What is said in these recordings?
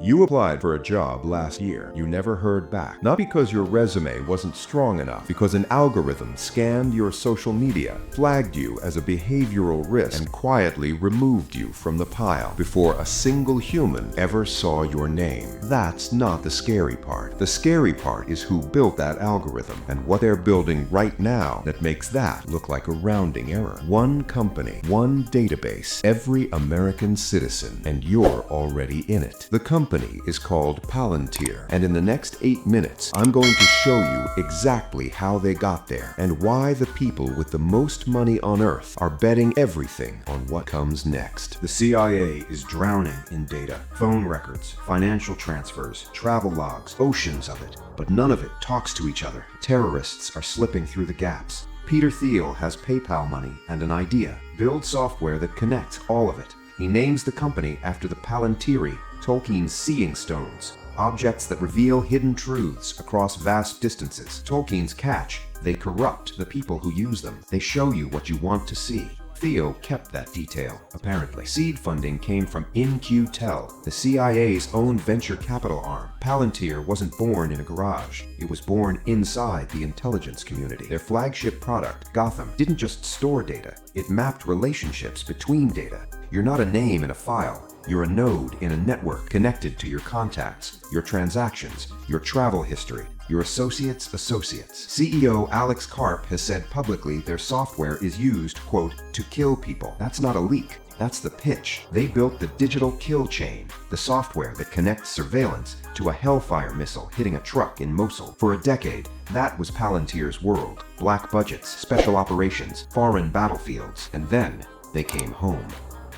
You applied for a job last year. You never heard back. Not because your resume wasn't strong enough, because an algorithm scanned your social media, flagged you as a behavioral risk, and quietly removed you from the pile before a single human ever saw your name. That's not the scary part. The scary part is who built that algorithm and what they're building right now that makes that look like a rounding error. One company, one database, every American citizen, and you're already in it. The company is called Palantir, and in the next 8 minutes, I'm going to show you exactly how they got there and why the people with the most money on Earth are betting everything on what comes next. The CIA is drowning in data, phone records, financial transfers, travel logs, oceans of it, but none of it talks to each other. Terrorists are slipping through the gaps. Peter Thiel has PayPal money and an idea: build software that connects all of it. He names the company after the Palantiri, Tolkien's seeing stones, objects that reveal hidden truths across vast distances. Tolkien's catch: they corrupt the people who use them. They show you what you want to see. Thiel kept that detail, apparently. Seed funding came from In-Q-Tel, the CIA's own venture capital arm. Palantir wasn't born in a garage. It was born inside the intelligence community. Their flagship product, Gotham, didn't just store data. It mapped relationships between data. You're not a name in a file. You're a node in a network connected to your contacts, your transactions, your travel history, your associates' associates. CEO Alex Karp has said publicly their software is used, quote, to kill people. That's not a leak. That's the pitch. They built the digital kill chain, the software that connects surveillance to a Hellfire missile hitting a truck in Mosul. For a decade, that was Palantir's world. Black budgets, special operations, foreign battlefields, and then they came home.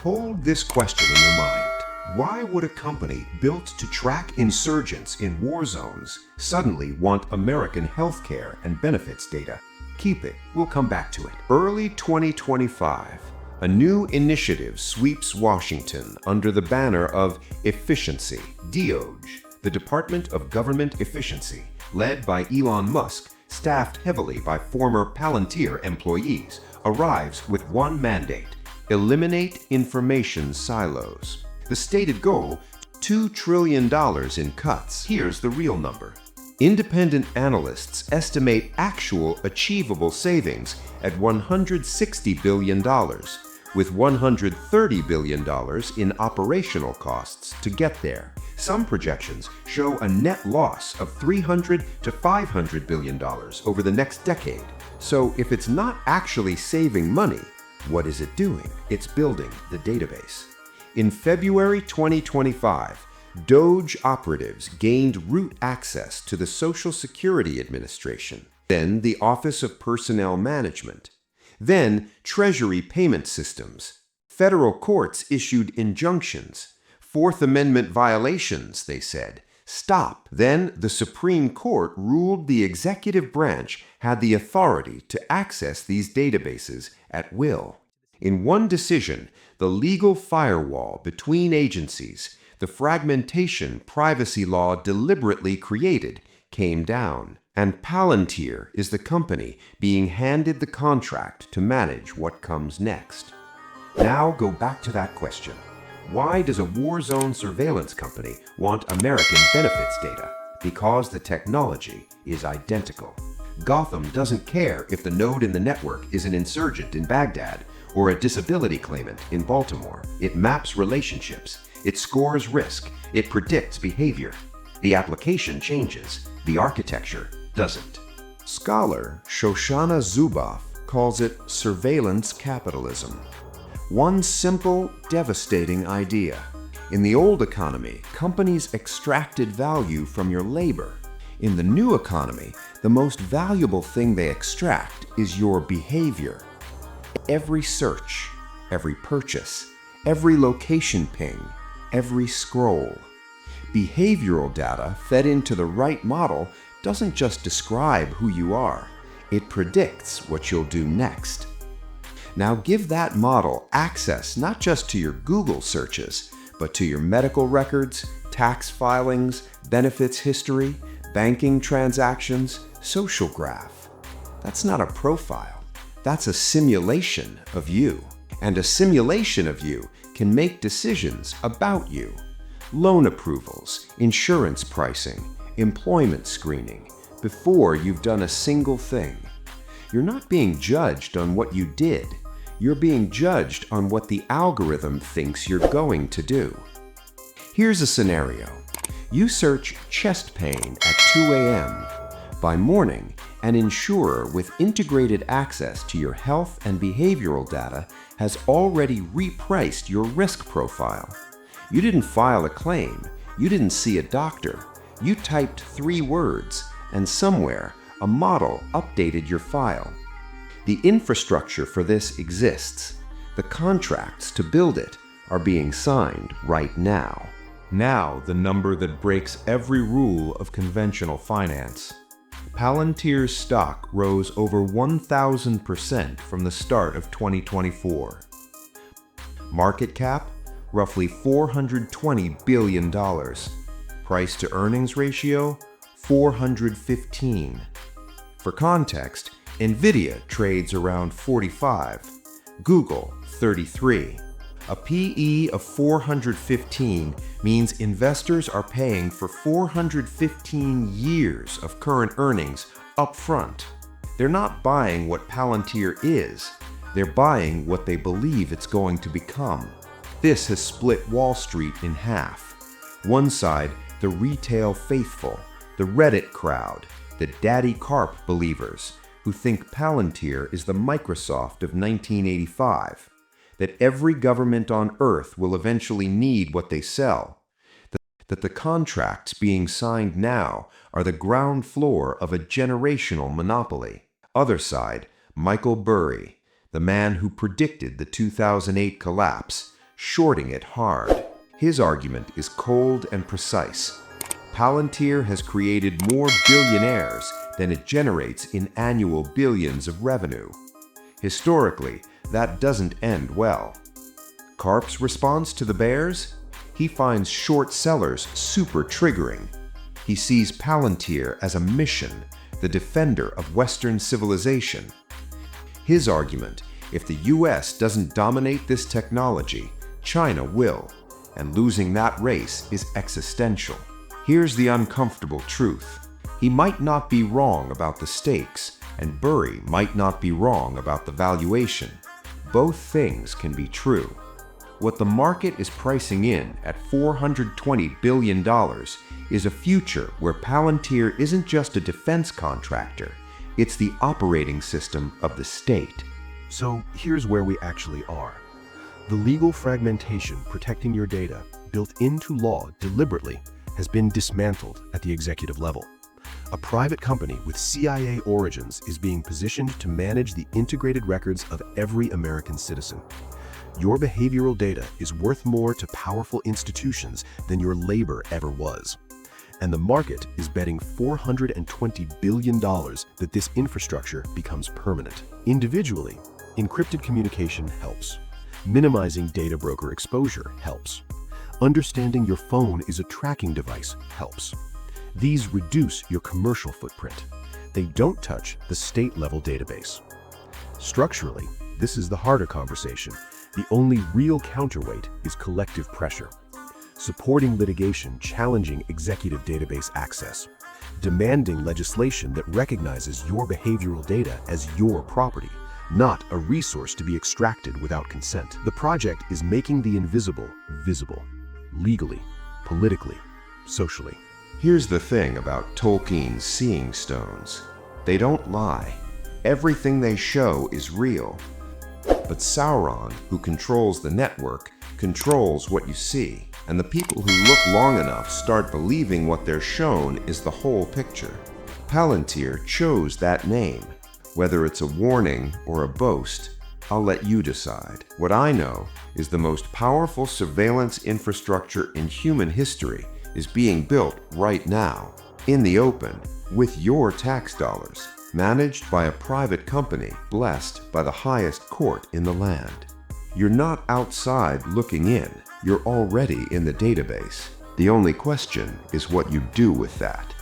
Hold this question in your mind. Why would a company built to track insurgents in war zones suddenly want American healthcare and benefits data? Keep it. We'll come back to it. Early 2025, a new initiative sweeps Washington under the banner of efficiency. DOGE, the Department of Government Efficiency, led by Elon Musk, staffed heavily by former Palantir employees, arrives with one mandate: eliminate information silos. The stated goal, $2 trillion in cuts. Here's the real number. Independent analysts estimate actual achievable savings at $160 billion, with $130 billion in operational costs to get there. Some projections show a net loss of $300 to $500 billion over the next decade. So if it's not actually saving money, what is it doing? It's building the database. In February 2025, DOGE operatives gained root access to the Social Security Administration, then the Office of Personnel Management, then Treasury Payment Systems. Federal courts issued injunctions. Fourth Amendment violations, they said. Stop. Then the Supreme Court ruled the executive branch had the authority to access these databases at will. In one decision, the legal firewall between agencies, the fragmentation privacy law deliberately created, came down. And Palantir is the company being handed the contract to manage what comes next. Now go back to that question. Why does a war zone surveillance company want American benefits data? Because the technology is identical. Gotham doesn't care if the node in the network is an insurgent in Baghdad or a disability claimant in Baltimore. It maps relationships. It scores risk. It predicts behavior. The application changes. The architecture doesn't. Scholar Shoshana Zuboff calls it surveillance capitalism. One simple, devastating idea. In the old economy, companies extracted value from your labor. In the new economy, the most valuable thing they extract is your behavior. Every search, every purchase, every location ping, every scroll. Behavioral data fed into the right model doesn't just describe who you are, it predicts what you'll do next. Now give that model access not just to your Google searches, but to your medical records, tax filings, benefits history, banking transactions, social graph. That's not a profile. That's a simulation of you. And a simulation of you can make decisions about you. loan approvals, insurance pricing, employment screening, before you've done a single thing. You're not being judged on what you did. You're being judged on what the algorithm thinks you're going to do. Here's a scenario. You search chest pain at 2 a.m. By morning, an insurer with integrated access to your health and behavioral data has already repriced your risk profile. You didn't file a claim. You didn't see a doctor. You typed 3 words, and somewhere, a model updated your file. The infrastructure for this exists. The contracts to build it are being signed right now. Now, the number that breaks every rule of conventional finance. Palantir's stock rose over 1,000% from the start of 2024. Market cap, roughly $420 billion. Price to earnings ratio, 415. For context, Nvidia trades around 45, Google 33. A PE of 415 means investors are paying for 415 years of current earnings up front. They're not buying what Palantir is, they're buying what they believe it's going to become. This has split Wall Street in half. One side, the retail faithful, the Reddit crowd, the Daddy Carp believers, who think Palantir is the Microsoft of 1985, that every government on Earth will eventually need what they sell, that the contracts being signed now are the ground floor of a generational monopoly. Other side, Michael Burry, the man who predicted the 2008 collapse, shorting it hard. His argument is cold and precise. Palantir has created more billionaires than it generates in annual billions of revenue. Historically, that doesn't end well. Karp's response to the bears? He finds short sellers super triggering. He sees Palantir as a mission, the defender of Western civilization. His argument, if the US doesn't dominate this technology, China will, and losing that race is existential. Here's the uncomfortable truth. He might not be wrong about the stakes, and Burry might not be wrong about the valuation. Both things can be true. What the market is pricing in at $420 billion is a future where Palantir isn't just a defense contractor, it's the operating system of the state. So here's where we actually are. The legal fragmentation protecting your data, built into law deliberately, has been dismantled at the executive level. A private company with CIA origins is being positioned to manage the integrated records of every American citizen. Your behavioral data is worth more to powerful institutions than your labor ever was. And the market is betting $420 billion that this infrastructure becomes permanent. Individually, encrypted communication helps. Minimizing data broker exposure helps. Understanding your phone is a tracking device helps. These reduce your commercial footprint. They don't touch the state-level database. Structurally, this is the harder conversation. The only real counterweight is collective pressure. Supporting litigation challenging executive database access. Demanding legislation that recognizes your behavioral data as your property, not a resource to be extracted without consent. The project is making the invisible visible. Legally, politically, socially. Here's the thing about Tolkien's seeing stones. They don't lie. Everything they show is real. But Sauron, who controls the network, controls what you see. And the people who look long enough start believing what they're shown is the whole picture. Palantir chose that name. Whether it's a warning or a boast, I'll let you decide. What I know is the most powerful surveillance infrastructure in human history is being built right now, in the open, with your tax dollars, managed by a private company blessed by the highest court in the land. You're not outside looking in, you're already in the database. The only question is what you do with that.